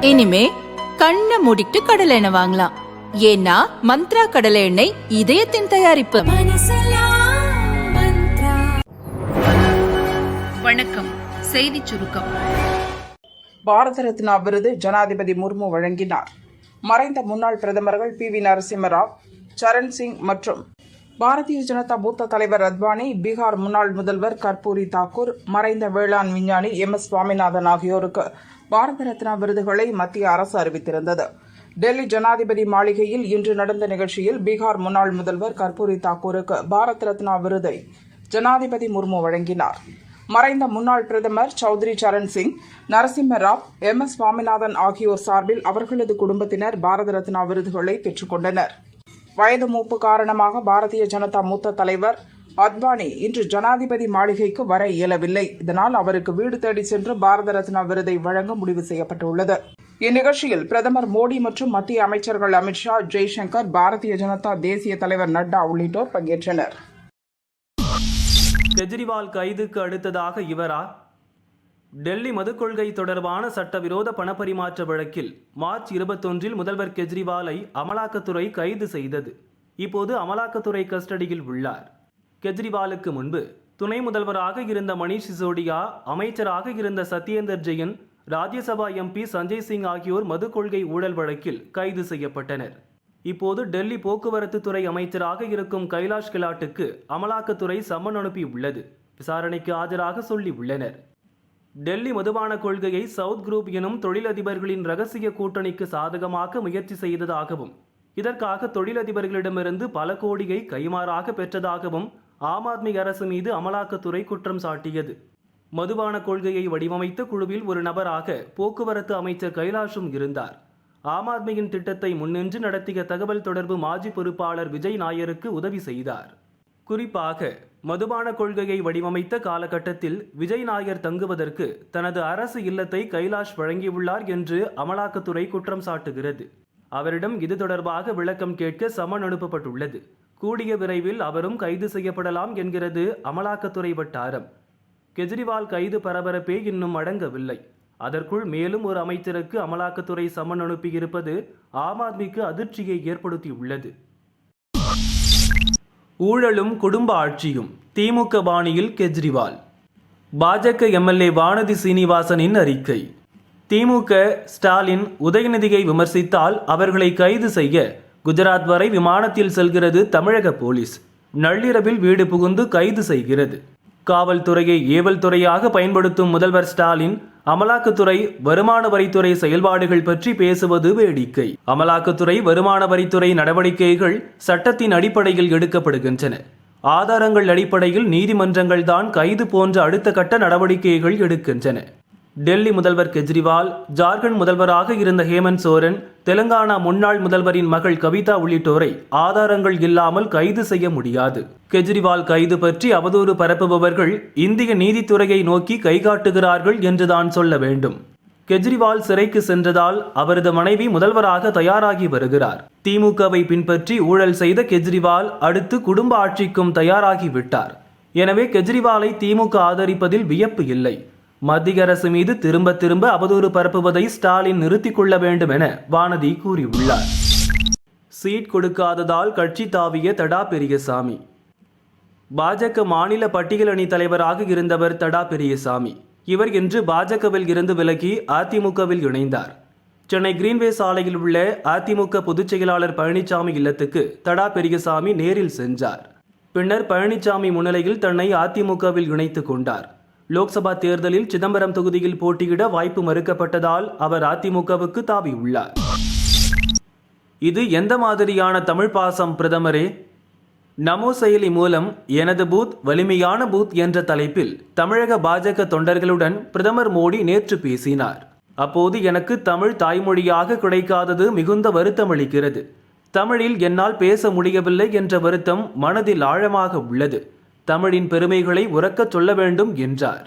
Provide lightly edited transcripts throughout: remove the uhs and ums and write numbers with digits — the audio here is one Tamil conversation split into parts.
இனிமே கண்ணை மூடிட்டு கடலை எண்ணெய் வாங்கலாம். ஏன்னா மந்த்ரா கடலை எண்ணெய் இதயத்தின் தயாரிப்பு. வணக்கம். செய்தி சுருக்கம். பாரத ரத்னா விருது ஜனாதிபதி முர்மு வழங்கினார். மறைந்த முன்னாள் பிரதமர்கள் PV நரசிம்மராவ், சரண் சிங் மற்றும் பாரதிய ஜனதா மூத்த தலைவர் அத்வானி, பீகார் முன்னாள் முதல்வர் கர்பூரி தாக்கூர், மறைந்த வேளாண் விஞ்ஞானி MS சுவாமிநாதன் ஆகியோருக்கு பாரத ரத்னா விருதுகளை மத்திய அரசு அறிவித்திருந்தது. டெல்லி ஜனாதிபதி மாளிகையில் இன்று நடந்த நிகழ்ச்சியில் பீகார் முன்னாள் முதல்வர் கர்பூரி தாக்கூருக்கு பாரத் ரத்னா விருதை ஜனாதிபதி முர்மு வழங்கினார். மறைந்த முன்னாள் பிரதமர் சௌத்ரி சரண் சிங், நரசிம்மராவ், MS சுவாமிநாதன் ஆகியோர் சார்பில் அவர்களது குடும்பத்தினர் பாரத ரத்னா விருதுகளை பெற்றுக் கொண்டனர். வயது மூப்பு காரணமாக பாரதிய ஜனதா மூத்த தலைவர் அத்வானி இன்று ஜனாதிபதி மாளிகைக்கு வர இயலவில்லை. இதனால் அவருக்கு வீடு தேடி சென்று பாரத ரத்னா விருதை வழங்க முடிவு செய்யப்பட்டுள்ளது. இந்நிகழ்ச்சியில் பிரதமர் மோடி மற்றும் மத்திய அமைச்சர்கள் அமித்ஷா, ஜெய்சங்கர், பாரதிய ஜனதா தேசிய தலைவர் நட்டா உள்ளிட்டோர் பங்கேற்றனர். கெஜ்ரிவால் கைதுக்கு அடுத்ததாக இவரா? டெல்லி மதுக் கொள்கை தொடர்பான சட்டவிரோத பணப்பரிமாற்ற வழக்கில் மார்ச் 21 முதல்வர் கெஜ்ரிவாலை அமலாக்கத்துறை கைது செய்தது. இப்போது அமலாக்கத்துறை கஸ்டடியில் உள்ளார். கெஜ்ரிவாலுக்கு முன்பு துணை முதல்வராக இருந்த மணீஷ் சிசோடியா, அமைச்சராக இருந்த சத்யேந்தர் ஜெயின், ராஜ்யசபா MP சஞ்சய் சிங் ஆகியோர் மதுக் கொள்கை ஊழல் வழக்கில் கைது செய்யப்பட்டனர். இப்போது டெல்லி போக்குவரத்து துறை அமைச்சராக இருக்கும் கைலாஷ் கெலாட்டுக்கு அமலாக்கத்துறை சம்மன் அனுப்பியுள்ளது. விசாரணைக்கு ஆஜராக சொல்லி உள்ளனர். டெல்லி மதுபான கொள்கையை சவுத் குரூப் எனும் தொழிலதிபர்களின் ரகசிய கூட்டணிக்கு சாதகமாக்க முயற்சி செய்ததாகவும், இதற்காக தொழிலதிபர்களிடமிருந்து பல கோடியை கைமாறாக பெற்றதாகவும் ஆம் ஆத்மி அரசு மீது அமலாக்கத்துறை குற்றம் சாட்டியது. மதுபான கொள்கையை வடிவமைத்த குழுவில் ஒரு நபராக போக்குவரத்து அமைச்சர் கைலாஷும் இருந்தார். ஆம் ஆத்மியின் திட்டத்தை முன்னின்று நடத்திய தகவல் தொடர்பு மாஜி பொறுப்பாளர் விஜய் நாயருக்கு உதவி செய்தார். குறிப்பாக மதுபான கொள்கையை வடிவமைத்த காலகட்டத்தில் விஜய் நாயர் தங்குவதற்கு தனது அரசு இல்லத்தை கைலாஷ் வழங்கியுள்ளார் என்று அமலாக்கத்துறை குற்றம் சாட்டுகிறது. அவரிடம் இது தொடர்பாக விளக்கம் கேட்க சம்மன் அனுப்பப்பட்டுள்ளது. கூடிய விரைவில் அவரும் கைது செய்யப்படலாம் என்கிறது அமலாக்கத்துறை வட்டாரம். கெஜ்ரிவால் கைது பரபரப்பே இன்னும் அடங்கவில்லை. அதற்குள் மேலும் ஒரு அமைச்சருக்கு அமலாக்கத்துறை சம்மன் அனுப்பியிருப்பது ஆம் ஆத்மிக்கு அதிர்ச்சியை ஏற்படுத்தியுள்ளது. ஊழலும் குடும்ப ஆட்சியும் திமுக பாணியில் கெஜ்ரிவால். பாஜக MLA வானதி சீனிவாசனின் அறிக்கை. திமுக ஸ்டாலின் உதயநிதியை விமர்சித்தால் அவர்களை கைது செய்ய குஜராத் வரை விமானத்தில் செல்கிறது தமிழக போலீஸ். நள்ளிரவில் வீடு புகுந்து கைது செய்கிறது. காவல்துறையை ஏவல் துறையாக பயன்படுத்தும் முதல்வர் ஸ்டாலின் அமலாக்கத்துறை, வருமான வரித்துறை செயல்பாடுகள் பற்றி பேசுவது வேடிக்கை. அமலாக்கத்துறை, வருமான வரித்துறை நடவடிக்கைகள் சட்டத்தின் அடிப்படையில் எடுக்கப்படுகின்றன. ஆதாரங்கள் அடிப்படையில் நீதிமன்றங்கள் தான் கைது போன்ற அடுத்த கட்ட நடவடிக்கைகள் எடுக்கின்றன. டெல்லி முதல்வர் கெஜ்ரிவால், ஜார்க்கண்ட் முதல்வராக இருந்த ஹேமந்த் சோரன், தெலுங்கானா முன்னாள் முதல்வரின் மகள் கவிதா உள்ளிட்டோரை ஆதாரங்கள் இல்லாமல் கைது செய்ய முடியாது. கெஜ்ரிவால் கைது பற்றி அவதூறு பரப்புபவர்கள் இந்திய நீதித்துறையை நோக்கி கைகாட்டுகிறார்கள் என்றுதான் சொல்ல வேண்டும். கெஜ்ரிவால் சிறைக்கு சென்றதால் அவரது மனைவி முதல்வராக தயாராகி வருகிறார். திமுகவை பின்பற்றி ஊழல் செய்த கெஜ்ரிவால் அடுத்து குடும்ப ஆட்சிக்கும் தயாராகிவிட்டார். எனவே கெஜ்ரிவாலை திமுக ஆதரிப்பதில் வியப்பு இல்லை. மத்திய அரசு மீது திரும்ப திரும்ப அவதூறு பரப்புவதை ஸ்டாலின் நிறுத்திக் கொள்ள வேண்டும் என வானதி கூறியுள்ளார். சீட் கொடுக்காததால் கட்சி தாவிய தடா பெரியசாமி. பாஜக மாநில பட்டியல் அணி தலைவராக இருந்தவர் தடா பெரியசாமி. இவர் இன்று பாஜகவில் இருந்து விலகி அதிமுகவில் இணைந்தார். சென்னை கிரீன்வே சாலையில் உள்ள அதிமுக பொதுச் செயலாளர் பழனிசாமி இல்லத்துக்கு தடா பெரியசாமி நேரில் சென்றார். பின்னர் பழனிசாமி முன்னிலையில் தன்னை அதிமுகவில் இணைத்துக் கொண்டார். லோக்சபா தேர்தலில் சிதம்பரம் தொகுதியில் போட்டியிட வாய்ப்பு மறுக்கப்பட்டதால் அவர் அதிமுகவுக்கு தாவியுள்ளார். இது எந்த மாதிரியான தமிழ் பாசம் பிரதமரே? நமோ செயலி மூலம் எனது பூத் வலிமையான பூத் என்ற தலைப்பில் தமிழக பாஜக தொண்டர்களுடன் பிரதமர் மோடி நேற்று பேசினார். அப்போது எனக்கு தமிழ் தாய்மொழியாக கிடைக்காதது மிகுந்த வருத்தமளிக்கிறது. தமிழில் என்னால் பேச முடியவில்லை என்ற வருத்தம் மனதில் ஆழமாக உள்ளது. தமிழின் பெருமைகளை உரக்கச் சொல்ல வேண்டும் என்றார்.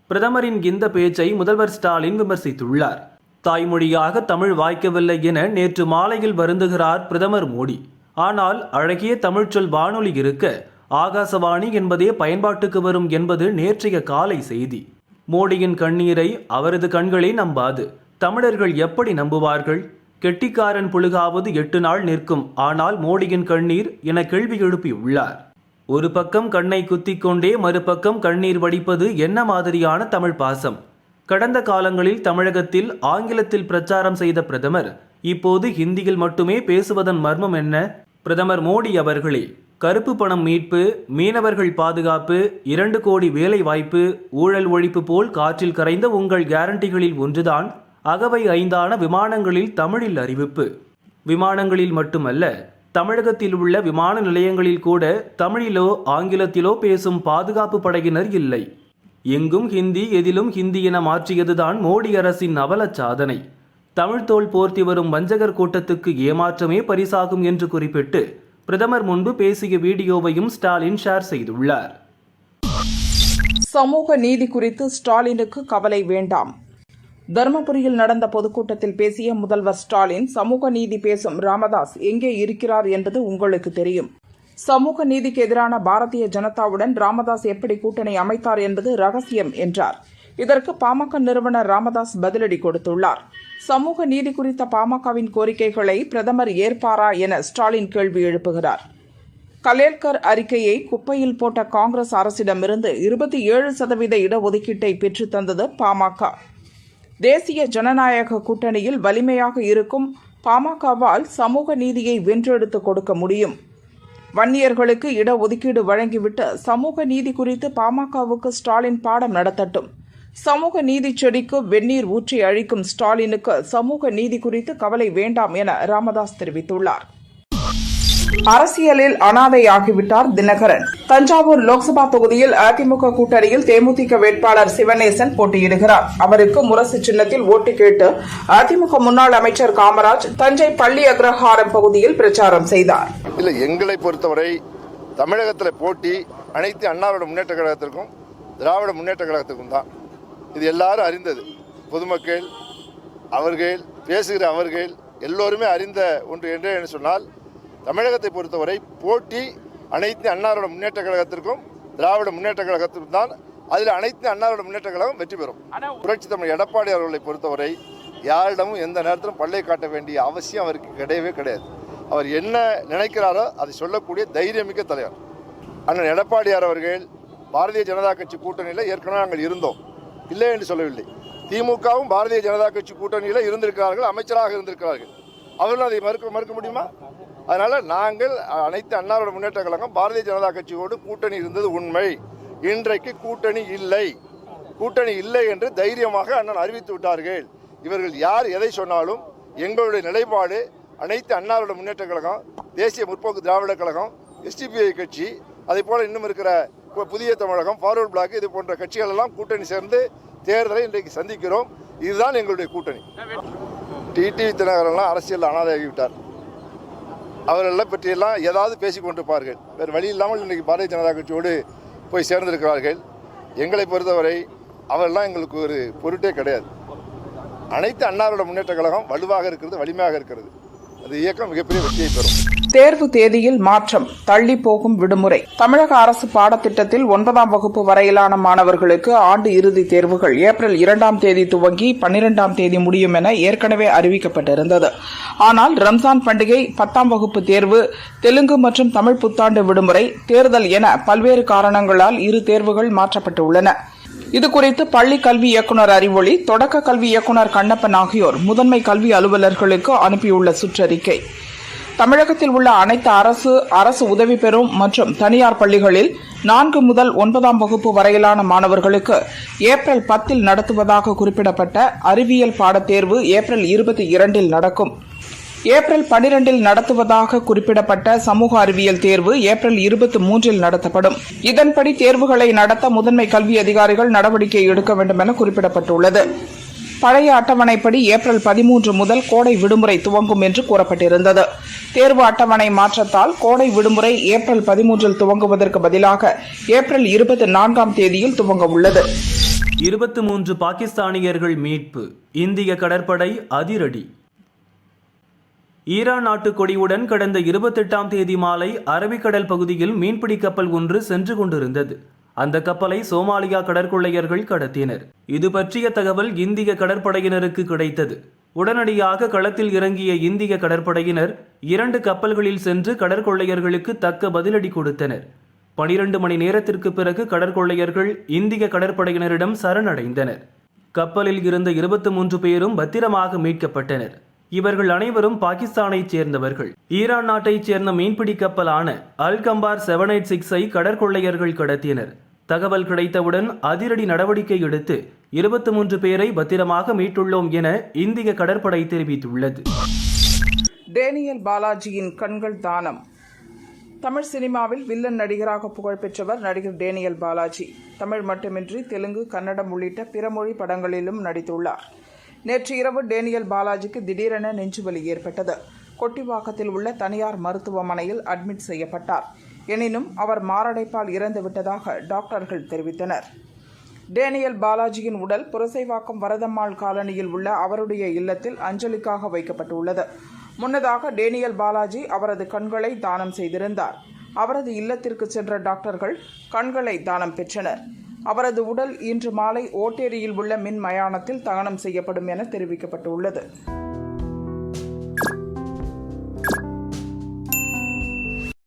பிரதமரின் இந்த பேச்சை முதல்வர் ஸ்டாலின் விமர்சித்துள்ளார். தாய்மொழியாக தமிழ் வாய்க்கவில்லை என நேற்று மாலையில் வருந்துகிறார் பிரதமர் மோடி. ஆனால் அழகிய தமிழ்ச்சொல் வானொலி இருக்க ஆகாசவாணி என்பதே பயன்பாட்டுக்கு வரும் என்பது நேற்றைய காலை செய்தி. மோடியின் கண்ணீரை அவரது கண்களே நம்பாது. தமிழர்கள் எப்படி நம்புவார்கள்? கெட்டிக்காரன் புழுகாவது 8 நாள் நிற்கும், ஆனால் மோடியின் கண்ணீர் என கேள்வி எழுப்பியுள்ளார். ஒரு பக்கம் கண்ணை குத்திக் கொண்டே மறுபக்கம் கண்ணீர் வடிப்பது என்ன மாதிரியான தமிழ் பாசம்? கடந்த காலங்களில் தமிழகத்தில் ஆங்கிலத்தில் பிரச்சாரம் செய்த பிரதமர் இப்போது ஹிந்தியில் மட்டுமே பேசுவதன் மர்மம் என்ன? பிரதமர் மோடி அவர்களே, கருப்பு பணம் மீட்பு, மீனவர்கள் பாதுகாப்பு, 2 கோடி வேலை வாய்ப்பு, ஊழல் ஒழிப்பு போல் காற்றில் கரைந்த உங்கள் கேரண்டிகளில் ஒன்றுதான் அகவை 5 விமானங்களில் தமிழில் அறிவிப்பு. விமானங்களில் மட்டுமல்ல, தமிழகத்தில் உள்ள விமான நிலையங்களில் கூட தமிழிலோ ஆங்கிலத்திலோ பேசும் பாதுகாப்பு படையினர் இல்லை. எங்கும் ஹிந்தி, எதிலும் ஹிந்தி என மாற்றியதுதான் மோடி அரசின் அவலச் சாதனை. தமிழ் தோல் போர்த்தி வரும் வஞ்சகர் கூட்டத்துக்கு ஏமாற்றமே பரிசாகும் என்று குறிப்பிட்டு பிரதமர் முன்பு பேசிய வீடியோவையும் ஸ்டாலின் ஷேர் செய்துள்ளார். சமூக நீதி குறித்து ஸ்டாலினுக்கு கவலை வேண்டாம். தருமபுரியில் நடந்த பொதுக்கூட்டத்தில் பேசிய முதல்வர் ஸ்டாலின், சமூக நீதி பேசும் ராமதாஸ் எங்கே இருக்கிறார் என்பது உங்களுக்கு தெரியும். சமூக நீதிக்கு எதிரான பாரதிய ஜனதாவுடன் ராமதாஸ் எப்படி கூட்டணி அமைத்தார் என்பது ரகசியம் என்றார். இதற்கு பாமக நிறுவனர் ராமதாஸ் பதிலடி கொடுத்துள்ளார். சமூக நீதி குறித்த பாமகவின் கோரிக்கைகளை பிரதமர் ஏற்பாரா என ஸ்டாலின் கேள்வி எழுப்புகிறார். கலேல்கர் அறிக்கையை குப்பையில் போட்ட காங்கிரஸ் அரசிடமிருந்து 27% இடஒதுக்கீட்டை பெற்றுத் தந்தது பாமக. தேசிய ஜனநாயக கூட்டணியில் வலிமையாக இருக்கும் பாமகவால் சமூக நீதியை வென்றெடுத்து கொடுக்க முடியும். வன்னியர்களுக்கு இடஒதுக்கீடு வழங்கிவிட்டு சமூக நீதி குறித்து பாமகவுக்கு ஸ்டாலின் பாடம் நடத்தட்டும். சமூக நீதி செடிக்கு வெந்நீர் ஊற்றி அழிக்கும் ஸ்டாலினுக்கு சமூக நீதி குறித்து கவலை வேண்டாம் என ராமதாஸ் தெரிவித்துள்ளார். அரசியலில் அனாதையாகிவிட்டார் தினகரன். தஞ்சாவூர் லோக்சபா தொகுதியில் அதிமுக கூட்டணியில் தேமுதிக வேட்பாளர் சிவனேசன் போட்டியிடுகிறார். அவருக்கு முரசு சின்னத்தில் ஓட்டு கேட்டு அதிமுக முன்னாள் அமைச்சர் காமராஜ் தஞ்சை பள்ளி அக்ரஹாரம் பகுதியில் பிரச்சாரம் செய்தார். எங்களை பொறுத்தவரை தமிழகத்தில் போட்டி அனைத்து அண்ணாவோட முன்னேற்ற கழகத்திற்கும் திராவிட முன்னேற்ற கழகத்திற்கும் தான். இது எல்லாரும் அறிந்தது. பொதுமக்கள், அவர்கள் பேசுகிற அவர்கள் எல்லோருமே அறிந்த ஒன்று என்று சொன்னால், தமிழகத்தை பொறுத்தவரை போட்டி அனைத்து அண்ணாவோட முன்னேற்ற கழகத்திற்கும் திராவிட முன்னேற்ற கழகத்திற்கும் தான். அதில் அனைத்து அண்ணாவோட முன்னேற்ற கழகம் வெற்றி பெறும். புரட்சி தமிழ் எடப்பாடி அவர்களை பொறுத்தவரை யாரிடமும் எந்த நேரத்திலும் பல்லை காட்ட வேண்டிய அவசியம் அவருக்கு கிடையவே கிடையாது. அவர் என்ன நினைக்கிறாரோ அதை சொல்லக்கூடிய தைரியமிக்க தலைவர் அண்ணன் எடப்பாடியார் அவர்கள். பாரதிய ஜனதா கட்சி கூட்டணியில் ஏற்கனவே நாங்கள் இருந்தோம், இல்லை என்று சொல்லவில்லை. திமுகவும் பாரதிய ஜனதா கட்சி கூட்டணியில் இருந்திருக்கிறார்கள், அமைச்சராக இருந்திருக்கிறார்கள். அவர்கள் அதை மறுக்க முடியுமா? அதனால் நாங்கள் அனைத்து அண்ணாவோட முன்னேற்ற கழகம் பாரதிய ஜனதா கட்சியோடு கூட்டணி இருந்தது உண்மை. இன்றைக்கு கூட்டணி இல்லை என்று தைரியமாக அண்ணன் அறிவித்து விட்டார்கள். இவர்கள் யார் எதை சொன்னாலும் எங்களுடைய நிலைப்பாடு அனைத்து அண்ணாவோட முன்னேற்ற கழகம், தேசிய முற்போக்கு திராவிட கழகம், எஸ்டிபிஐ கட்சி, அதே போல் இன்னும் இருக்கிற புதிய தமிழகம், ஃபார்வர்ட் பிளாக், இது போன்ற கட்சிகள் எல்லாம் கூட்டணி சேர்ந்து தேர்தலை இன்றைக்கு சந்திக்கிறோம். இதுதான் எங்களுடைய கூட்டணி. டிடிவி தினகரன்லாம் அரசியல் அனாதையாகிவிட்டார். அவர்களெல்லாம் பற்றியெல்லாம் ஏதாவது பேசிக் கொண்டிருப்பார்கள். வேறு வழி இல்லாமல் இன்றைக்கு பாரதிய ஜனதா கட்சியோடு போய் சேர்ந்திருக்கிறார்கள். எங்களை பொறுத்தவரை அவரெல்லாம் எங்களுக்கு ஒரு பொருட்டே கிடையாது. அனைத்து அண்ணாவோட முன்னேற்ற கழகம் வலுவாக இருக்கிறது, வலிமையாக இருக்கிறது. அது இயக்கம் மிகப்பெரிய வெற்றியை பெறும். தேர்வு தேதியில் மாற்றம், தள்ளி போகும் விடுமுறை. தமிழக அரசு பாடத்திட்டத்தில் 9ஆம் வகுப்பு வரையிலான மாணவர்களுக்கு ஆண்டு இறுதி தேர்வுகள் ஏப்ரல் 2ஆம் தேதி துவங்கி 12ஆம் தேதி முடியும் என ஏற்கனவே அறிவிக்கப்பட்டிருந்தது. ஆனால் ரம்ஜான் பண்டிகை, 10ஆம் வகுப்பு தேர்வு, தெலுங்கு மற்றும் தமிழ் புத்தாண்டு விடுமுறை, தேர்தல் என பல்வேறு காரணங்களால் 2 தேர்வுகள் மாற்றப்பட்டுள்ளன. இதுகுறித்து பள்ளி கல்வி இயக்குநர் அறிவொளி, தொடக்க கல்வி இயக்குநர் கண்ணப்பன் ஆகியோர் முதன்மை கல்வி அலுவலர்களுக்கு அனுப்பியுள்ள சுற்றறிக்கை. தமிழகத்தில் உள்ள அனைத்து அரசு உதவி பெறும் மற்றும் தனியார் பள்ளிகளில் 4 முதல் 9ஆம் வகுப்பு வரையிலான மாணவர்களுக்கு ஏப்ரல் 10 நடத்துவதாக குறிப்பிடப்பட்ட அறிவியல் பாடத்தேர்வு ஏப்ரல் 22 நடக்கும். ஏப்ரல் 12 நடத்துவதாக குறிப்பிடப்பட்ட சமூக அறிவியல் தேர்வு ஏப்ரல் 23 நடத்தப்படும். இதன்படி தேர்வுகளை நடத்த முதன்மை கல்வி அதிகாரிகள் நடவடிக்கை எடுக்க வேண்டும் என குறிப்பிடப்பட்டுள்ளது. பழைய அட்டவணைப்படி ஏப்ரல் 13 முதல் கோடை விடுமுறை துவங்கும் என்று கூறப்பட்டிருந்தது. தேர்வு அட்டவணை மாற்றத்தால் கோடை விடுமுறை ஏப்ரல் 13 துவங்குவதற்கு பதிலாக ஏப்ரல் 24ஆம் தேதியில் துவங்க உள்ளது. 23 பாகிஸ்தானியர்கள் மீட்பு, இந்திய கடற்படை அதிரடி. ஈரான் நாட்டு கொடியுடன் கடந்த 28ஆம் தேதி மாலை அரபிக்கடல் பகுதியில் மீன்பிடி கப்பல் ஒன்று சென்று கொண்டிருந்தது. அந்த கப்பலை சோமாலியா கடற்கொள்ளையர்கள் கடத்தினர். இது பற்றிய தகவல் இந்திய கடற்படையினருக்கு கிடைத்தது. உடனடியாக களத்தில் இறங்கிய இந்திய கடற்படையினர் 2 கப்பல்களில் சென்று கடற்கொள்ளையர்களுக்கு தக்க பதிலடி கொடுத்தனர். 12 மணி நேரத்திற்கு பிறகு கடற்கொள்ளையர்கள் இந்திய கடற்படையினரிடம் சரணடைந்தனர். கப்பலில் இருந்த 23 பேரும் பத்திரமாக மீட்கப்பட்டனர். இவர்கள் அனைவரும் பாகிஸ்தானைச் சேர்ந்தவர்கள். ஈரான் நாட்டைச் சேர்ந்த மீன்பிடி கப்பலான அல்கம்பார் 786ஐ கடற்கொள்ளையர்கள் கடத்தினர். தகவல் கிடைத்தவுடன் அதிரடி நடவடிக்கை எடுத்து 23 பேரை பத்திரமாக மீட்டுள்ளோம் என இந்திய கடற்படை தெரிவித்துள்ளது. டேனியல் பாலாஜியின் கண்கள் தானம். தமிழ் சினிமாவில் வில்லன் நடிகராக புகழ்பெற்றவர் நடிகர் டேனியல் பாலாஜி. தமிழ் மட்டுமின்றி தெலுங்கு, கன்னடம் உள்ளிட்ட பிற மொழி படங்களிலும் நடித்துள்ளார். நேற்று இரவு டேனியல் பாலாஜிக்கு திடீரென நெஞ்சுவலி ஏற்பட்டது. கொட்டிவாக்கத்தில் உள்ள தனியார் மருத்துவமனையில் அட்மிட் செய்யப்பட்டார். எனினும் அவர் மாரடைப்பால் இறந்துவிட்டதாக டாக்டர்கள் தெரிவித்தனர். டேனியல் பாலாஜியின் உடல் புரசைவாக்கம் வரதம்மாள் காலனியில் உள்ள அவருடைய இல்லத்தில் அஞ்சலிக்காக வைக்கப்பட்டுள்ளது. முன்னதாக டேனியல் பாலாஜி அவரது கண்களை தானம் செய்திருந்தார். அவரது இல்லத்திற்கு சென்ற டாக்டர்கள் கண்களை தானம் பெற்றனர். அவரது உடல் இன்று மாலை ஓட்டேரியில் உள்ள மின் மயானத்தில் தகனம் செய்யப்படும் என தெரிவிக்கப்பட்டுள்ளது.